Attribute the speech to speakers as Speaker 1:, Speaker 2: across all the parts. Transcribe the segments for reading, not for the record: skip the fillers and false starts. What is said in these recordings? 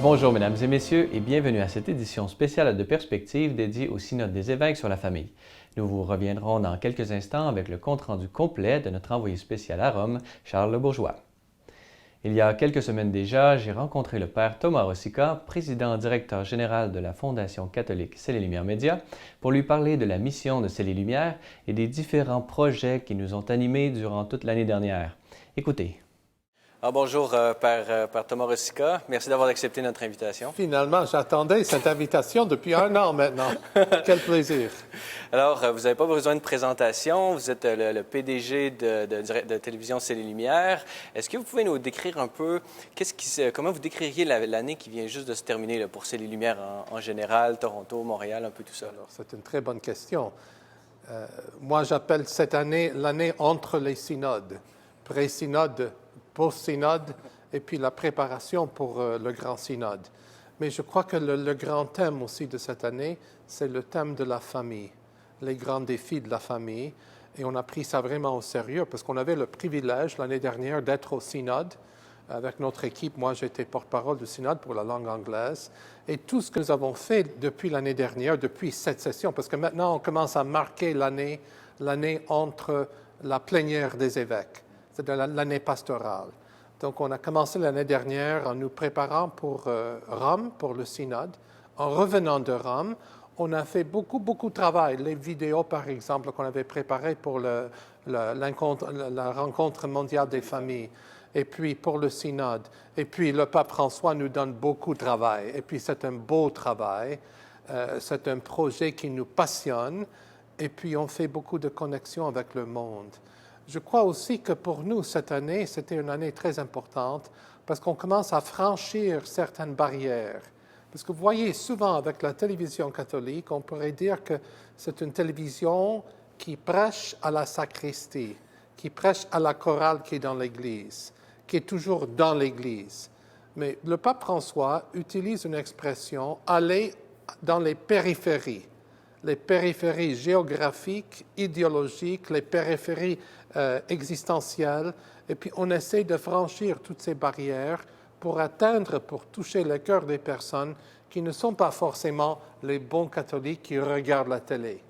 Speaker 1: Bonjour mesdames et messieurs et bienvenue à cette édition spéciale de Perspective dédiée au Synode des évêques sur la famille. Nous vous reviendrons dans quelques instants avec le compte-rendu complet de notre envoyé spécial à Rome, Charles Le Bourgeois. Il y a quelques semaines déjà, j'ai rencontré le père Thomas Rosica, président-directeur général de la Fondation catholique C'est les Lumières Médias, pour lui parler de la mission de C'est les Lumières et des différents projets qui nous ont animés durant toute l'année dernière. Écoutez. Bonjour, Père Thomas Rosica. Merci d'avoir accepté notre invitation.
Speaker 2: Finalement, j'attendais cette invitation depuis 1 an maintenant. Quel plaisir.
Speaker 1: Alors, vous n'avez pas besoin de présentation. Vous êtes le PDG de Télévision C'est les Lumières. Est-ce que vous pouvez nous décrire un peu, comment vous décririez l'année qui vient juste de se terminer là, pour C'est les Lumières en général, Toronto, Montréal, un peu tout ça?
Speaker 2: Alors, c'est une très bonne question. Moi, j'appelle cette année l'année entre les synodes. Pré-synode, post-synode, et puis la préparation pour le grand synode. Mais je crois que le grand thème aussi de cette année, c'est le thème de la famille, les grands défis de la famille. Et on a pris ça vraiment au sérieux parce qu'on avait le privilège l'année dernière d'être au synode avec notre équipe. Moi, j'étais porte-parole du synode pour la langue anglaise. Et tout ce que nous avons fait depuis l'année dernière, depuis cette session, parce que maintenant, on commence à marquer l'année entre la plénière des évêques, c'est-à-dire l'année pastorale. Donc, on a commencé l'année dernière en nous préparant pour Rome, pour le synode. En revenant de Rome, on a fait beaucoup de travail. Les vidéos, par exemple, qu'on avait préparées pour la rencontre mondiale des familles, et puis pour le synode. Et puis, le pape François nous donne beaucoup de travail. Et puis, c'est un beau travail. C'est un projet qui nous passionne. Et puis, on fait beaucoup de connexions avec le monde. Je crois aussi que pour nous, cette année, c'était une année très importante parce qu'on commence à franchir certaines barrières. Parce que vous voyez, souvent avec la télévision catholique, on pourrait dire que c'est une télévision qui prêche à la sacristie, qui prêche à la chorale qui est dans l'Église, qui est toujours dans l'Église. Mais le pape François utilise une expression « aller dans les périphéries ». Les périphéries géographiques, idéologiques, les périphéries existentielles. Et puis, on essaie de franchir toutes ces barrières pour toucher le cœur des personnes qui ne sont pas forcément les bons catholiques qui regardent la télé.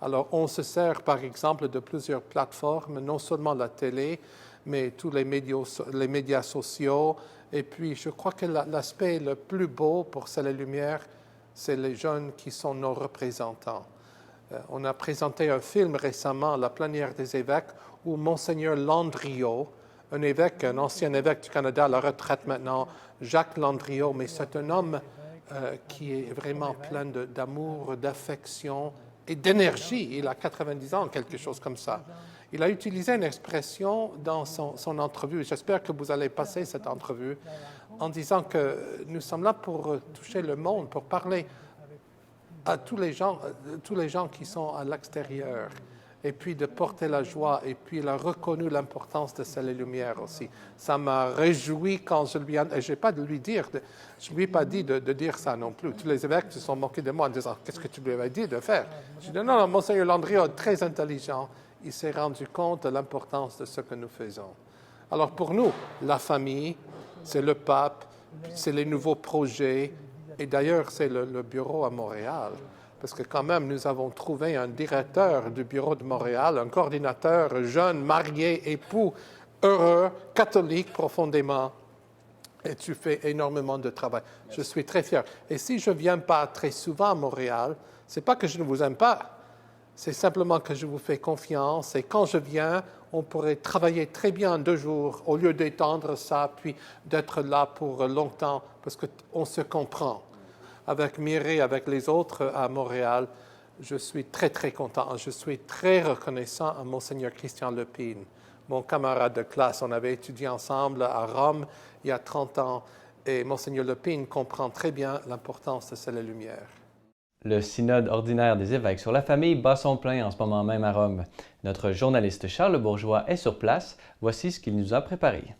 Speaker 2: Alors, on se sert, par exemple, de plusieurs plateformes, non seulement la télé, mais tous les médias sociaux. Et puis, je crois que l'aspect le plus beau pour C'est les Lumières, c'est les jeunes qui sont nos représentants. On a présenté un film récemment, La plénière des évêques, où Monseigneur Landriot, un ancien évêque du Canada à la retraite maintenant, Jacques Landriot, mais c'est un homme qui est vraiment plein d'amour, d'affection et d'énergie. Il a 90 ans, quelque chose comme ça. Il a utilisé une expression dans son entrevue. J'espère que vous allez passer cette entrevue en disant que nous sommes là pour toucher le monde, pour parler à tous les gens qui sont à l'extérieur, et puis de porter la joie, et puis il a reconnu l'importance de C'est les Lumières aussi. Ça m'a réjoui quand je lui ai pas de lui dire, je lui ai pas dit de dire ça non plus. Tous les évêques se sont moqués de moi en disant « Qu'est-ce que tu lui avais dit de faire ?» Je dis « Non, Monseigneur Landriot est très intelligent. Il s'est rendu compte de l'importance de ce que nous faisons. » Alors pour nous, la famille, c'est le pape, c'est les nouveaux projets, et d'ailleurs, c'est le bureau à Montréal, parce que quand même, nous avons trouvé un directeur du bureau de Montréal, un coordinateur jeune, marié, époux, heureux, catholique profondément, et tu fais énormément de travail. Je suis très fier. Et si je ne viens pas très souvent à Montréal, ce n'est pas que je ne vous aime pas, c'est simplement que je vous fais confiance, et quand je viens, on pourrait travailler très bien en 2 jours, au lieu d'étendre ça, puis d'être là pour longtemps, parce qu'on se comprend. Avec Mireille, avec les autres à Montréal, je suis très, très content. Je suis très reconnaissant à Monseigneur Christian Lepine, mon camarade de classe. On avait étudié ensemble à Rome il y a 30 ans, et Monseigneur Lepine comprend très bien l'importance de C'est les Lumières.
Speaker 1: Le synode ordinaire des évêques sur la famille bat son plein en ce moment même à Rome. Notre journaliste Charles Le Bourgeois est sur place. Voici ce qu'il nous a préparé.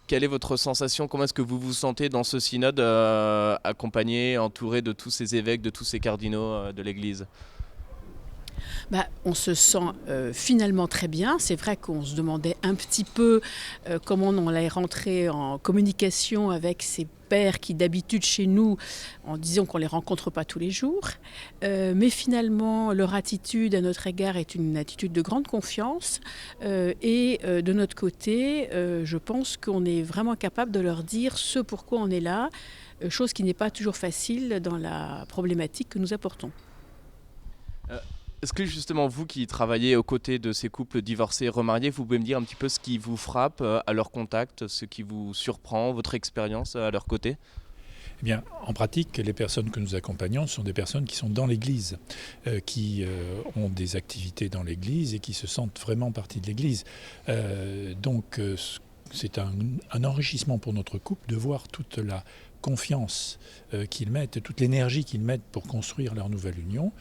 Speaker 3: Quelle est votre sensation? Comment est-ce que vous vous sentez dans ce synode, accompagné, entouré de tous ces évêques, de tous ces cardinaux de l'Église?
Speaker 4: On se sent finalement très bien. C'est vrai qu'on se demandait un petit peu comment on allait rentrer en communication avec ces pères qui d'habitude chez nous, en disant qu'on ne les rencontre pas tous les jours. Mais finalement, leur attitude à notre égard est une attitude de grande confiance. De notre côté, je pense qu'on est vraiment capable de leur dire ce pourquoi on est là, chose qui n'est pas toujours facile dans la problématique que nous apportons.
Speaker 3: Est-ce que justement vous qui travaillez aux côtés de ces couples divorcés et remariés, vous pouvez me dire un petit peu ce qui vous frappe à leur contact, ce qui vous surprend, votre expérience à leur côté?
Speaker 5: Eh bien, en pratique, les personnes que nous accompagnons sont des personnes qui sont dans l'Église, qui ont des activités dans l'Église et qui se sentent vraiment partie de l'Église. Donc, c'est un enrichissement pour notre couple de voir toute la confiance qu'ils mettent, toute l'énergie qu'ils mettent pour construire leur nouvelle union,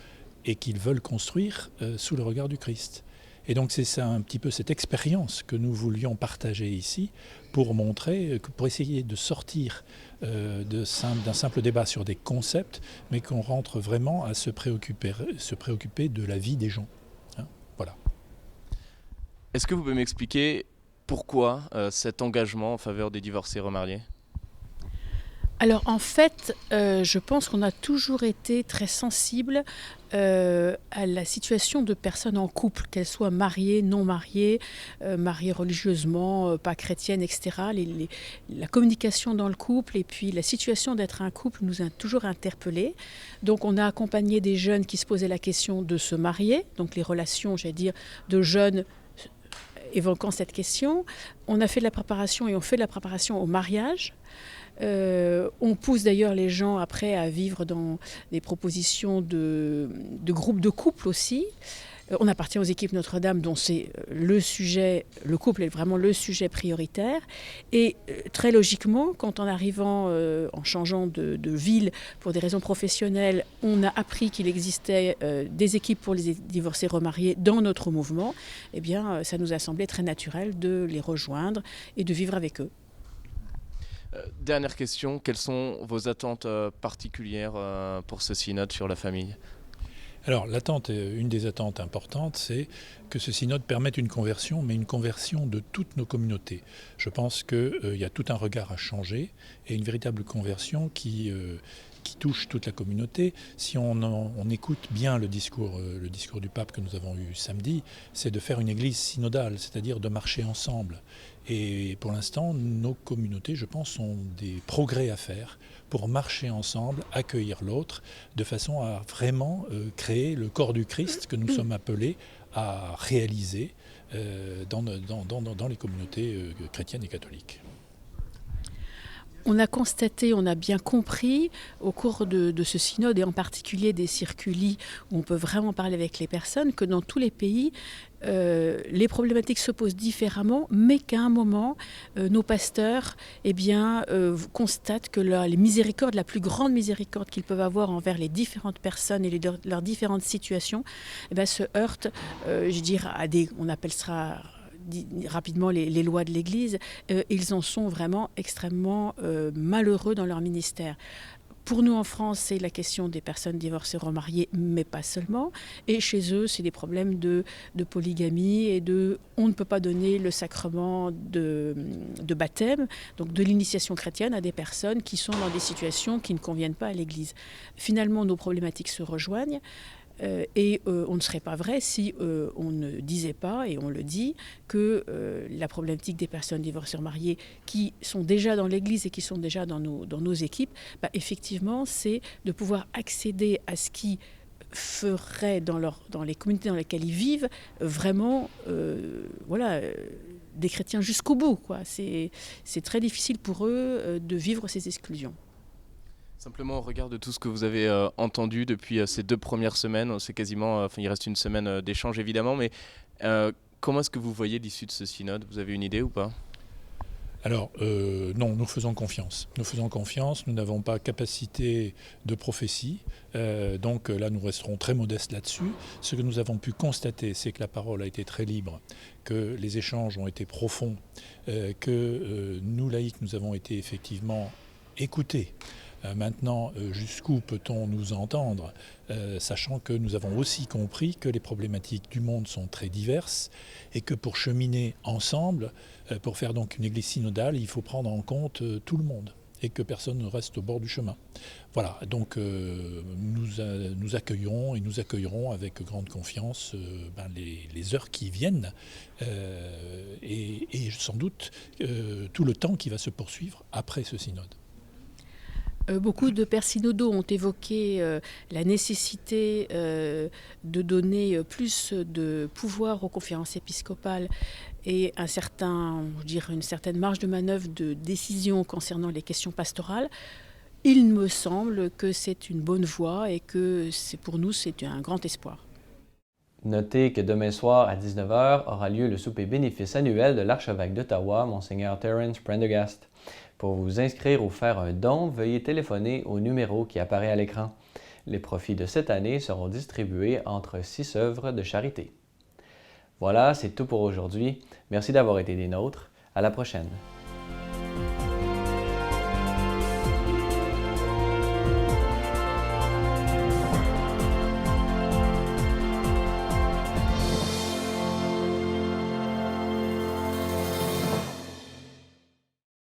Speaker 5: et qu'ils veulent construire sous le regard du Christ. Et donc c'est ça un petit peu cette expérience que nous voulions partager ici pour montrer, pour essayer de sortir d'un simple débat sur des concepts, mais qu'on rentre vraiment à se préoccuper de la vie des gens. Hein, voilà.
Speaker 3: Est-ce que vous pouvez m'expliquer pourquoi cet engagement en faveur des divorcés remariés?
Speaker 4: Alors en fait, je pense qu'on a toujours été très sensible à la situation de personnes en couple, qu'elles soient mariées, non mariées, mariées religieusement, pas chrétiennes, etc. La communication dans le couple et puis la situation d'être un couple nous a toujours interpellés. Donc on a accompagné des jeunes qui se posaient la question de se marier, donc les relations, j'allais dire, de jeunes évoquant cette question. On a fait de la préparation et on fait de la préparation au mariage. On pousse d'ailleurs les gens après à vivre dans des propositions de groupes de couples aussi. On appartient aux équipes Notre-Dame dont c'est le sujet, le couple est vraiment le sujet prioritaire. Et très logiquement, quand en arrivant, en changeant de ville pour des raisons professionnelles, on a appris qu'il existait des équipes pour les divorcés remariés dans notre mouvement, eh bien ça nous a semblé très naturel de les rejoindre et de vivre avec eux.
Speaker 3: Dernière question, quelles sont vos attentes particulières pour ce synode sur la famille?
Speaker 5: Alors une des attentes importantes, c'est que ce synode permette une conversion, mais une conversion de toutes nos communautés. Je pense qu'il y a tout un regard à changer et une véritable conversion qui touche toute la communauté. Si on écoute bien le discours du pape que nous avons eu samedi, c'est de faire une église synodale, c'est-à-dire de marcher ensemble. Et pour l'instant, nos communautés, je pense, ont des progrès à faire pour marcher ensemble, accueillir l'autre, de façon à vraiment créer le corps du Christ que nous sommes appelés à réaliser dans les communautés chrétiennes et catholiques.
Speaker 4: On a constaté, on a bien compris au cours de ce synode et en particulier des circuli où on peut vraiment parler avec les personnes que dans tous les pays, les problématiques se posent différemment, mais qu'à un moment, nos pasteurs constatent que les miséricordes, la plus grande miséricorde qu'ils peuvent avoir envers les différentes personnes et leurs différentes situations, se heurtent, on appelle ça rapidement les lois de l'Église, ils en sont vraiment extrêmement malheureux dans leur ministère. Pour nous en France, c'est la question des personnes divorcées remariées, mais pas seulement. Et chez eux, c'est des problèmes de polygamie et on ne peut pas donner le sacrement de baptême, donc de l'initiation chrétienne à des personnes qui sont dans des situations qui ne conviennent pas à l'Église. Finalement, nos problématiques se rejoignent. On ne serait pas vrai si on ne disait pas, et on le dit, que la problématique des personnes divorcées remariées qui sont déjà dans l'Église et qui sont déjà dans nos équipes, effectivement, c'est de pouvoir accéder à ce qui ferait dans les communautés dans lesquelles ils vivent vraiment des chrétiens jusqu'au bout, quoi. C'est très difficile pour eux de vivre ces exclusions.
Speaker 3: Simplement au regard de tout ce que vous avez entendu depuis ces 2 premières semaines, c'est quasiment, il reste une semaine d'échange évidemment, mais comment est-ce que vous voyez l'issue de ce synode? Vous avez une idée ou pas?
Speaker 5: Alors, non, nous faisons confiance. Nous faisons confiance, nous n'avons pas capacité de prophétie, donc là nous resterons très modestes là-dessus. Ce que nous avons pu constater, c'est que la parole a été très libre, que les échanges ont été profonds, que nous, laïcs, nous avons été effectivement écoutés. Maintenant, jusqu'où peut-on nous entendre, sachant que nous avons aussi compris que les problématiques du monde sont très diverses et que pour cheminer ensemble, pour faire donc une église synodale, il faut prendre en compte tout le monde et que personne ne reste au bord du chemin. Voilà, donc nous accueillerons et nous accueillerons avec grande confiance les heures qui viennent et sans doute tout le temps qui va se poursuivre après ce synode.
Speaker 4: Beaucoup de pères synodaux ont évoqué la nécessité de donner plus de pouvoir aux conférences épiscopales et une certaine marge de manœuvre de décision concernant les questions pastorales. Il me semble que c'est une bonne voie et que pour nous, c'est un grand espoir.
Speaker 1: Notez que demain soir à 19h aura lieu le souper bénéfice annuel de l'archevêque d'Ottawa, Monseigneur Terence Prendergast. Pour vous inscrire ou faire un don, veuillez téléphoner au numéro qui apparaît à l'écran. Les profits de cette année seront distribués entre 6 œuvres de charité. Voilà, c'est tout pour aujourd'hui. Merci d'avoir été des nôtres. À la prochaine.